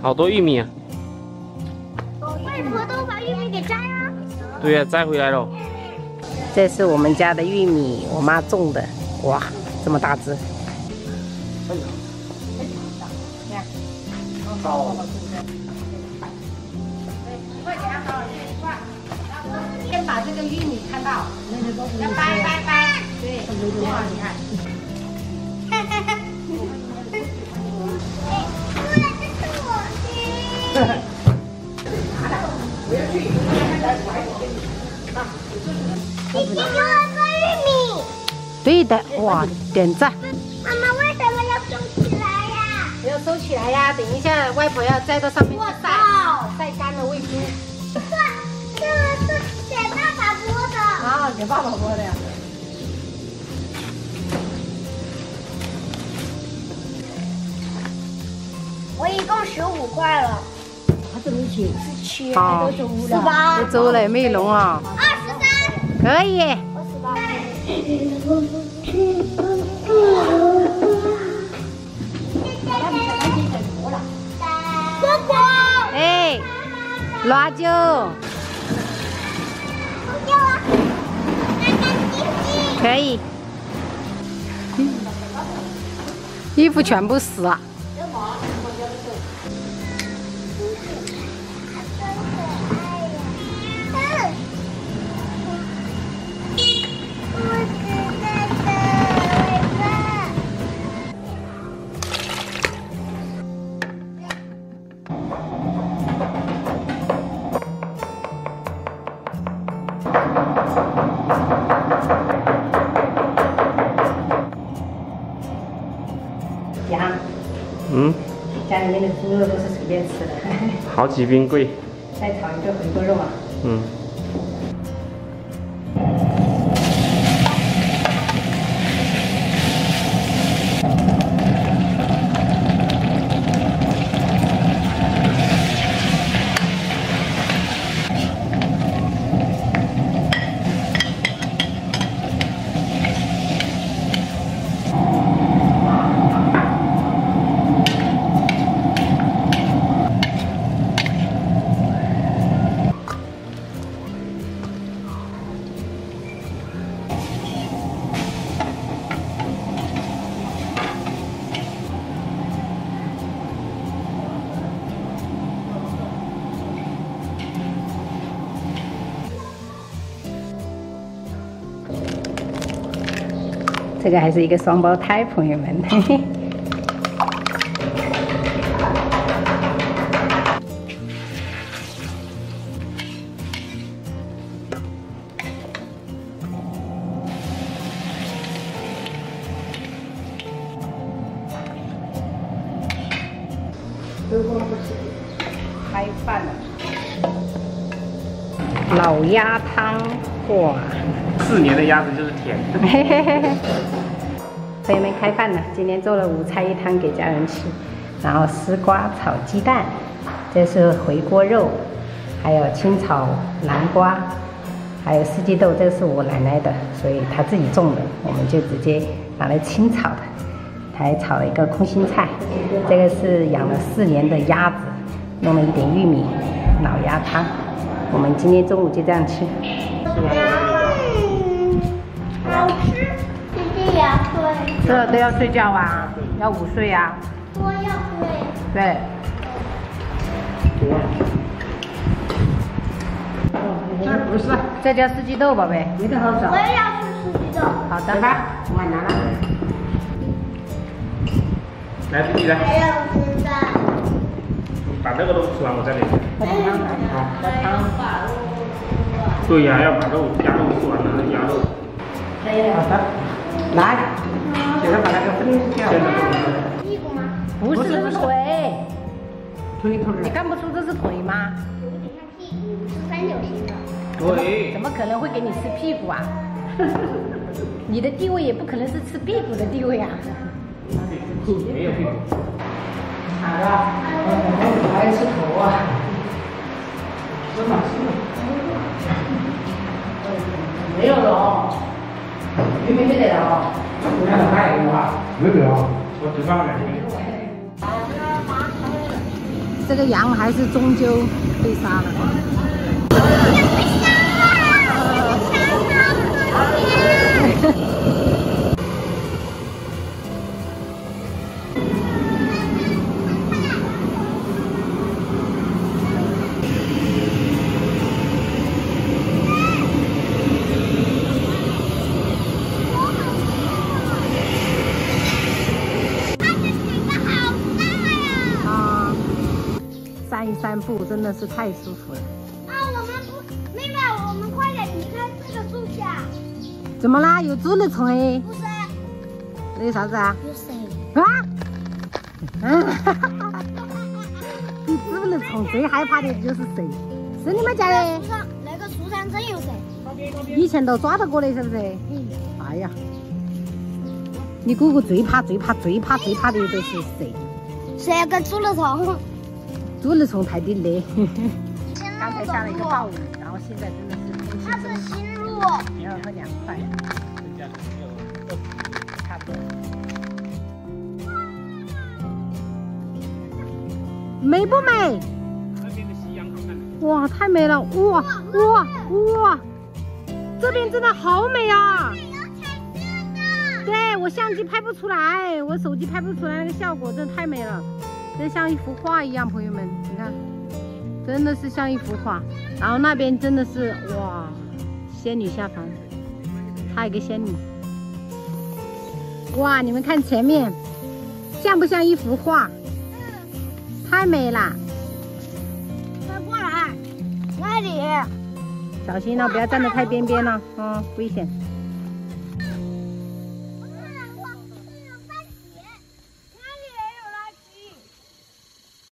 好多玉米啊！外婆都把玉米给摘了。对呀、摘回来了。这是我们家的玉米，我妈种的，哇，这么大只。先把这个玉米看到，要掰，对，哇，你看。你给我个玉米。对的，哇，点赞。妈妈为什么要收起来呀？不要收起来呀，等一下外婆要摘到上面去晒，晒干了喂猪。这个是给爸爸剥的。啊，给爸爸剥的呀。我一共15块了。怎么起17，好18，都走了，没弄啊。23，可以。果果，哎，辣椒。给我干干净净。可以。衣服全部湿了。家，家里面的猪肉都是随便吃的，好几冰柜。再炒一个回锅肉啊。这个还是一个双胞胎，朋友们。嘿嘿。开饭了。老鸭汤，哇！4年的鸭子就是甜。嘿嘿嘿嘿。朋友们开饭了，今天做了5菜1汤给家人吃，然后丝瓜炒鸡蛋，这是回锅肉，还有清炒南瓜，还有四季豆，这个是我奶奶的，所以她自己种的，我们就直接拿来清炒的。还炒了一个空心菜，这个是养了4年的鸭子，弄了一点玉米，老鸭汤。我们今天中午就这样吃。好吃，弟弟也睡。这都要睡觉啊，要午睡啊。我要睡。对。这不是，这叫四季豆，宝贝，没得好找。我也要吃四季豆。好的吧，碗拿了。来，弟弟来。还要吃的。把那个都吃完，我再给你。喝汤，喝汤。对呀，要把鸭肉吃完了，鸭肉。好的，来，现在把那个分掉。屁股吗？不是，这是腿。腿。你看不出这是腿吗？有点像屁股，是3角形的。对。怎么可能会给你吃屁股啊？你的地位也不可能是吃屁股的地位啊。没有屁股。好了，我还吃头啊。是吗？没有了哦，明明没得了哦。不要买的话，没得啊。我只放了2天。这个羊还是终究被杀了。散一散步真的是太舒服了。啊，我们不，妹妹，我们快点离开这个树下。怎么啦？有猪的虫哎？不是，那有啥子啊？有谁？啊！比猪的虫最害怕的就是谁？是你们家的？那个树上真有谁？以前都抓到过的，是不是？嗯。哎呀，你姑姑最怕的就是谁？谁跟猪的虫？猪的虫太顶的。刚才下了一个暴雨，然后现在真的是天气它是新路，然后很凉快，差不多。美不美？那边的夕阳好看的。哇，太美了！哇！这边真的好美啊！对，我相机拍不出来，我手机拍不出来那个效果，真的太美了，真像一幅画一样，朋友们，你看，真的是像一幅画。然后那边真的是哇，仙女下凡，差一个仙女。哇，你们看前面，像不像一幅画？太美了！快过来，那里。小心了，不要站得太边边了，危险。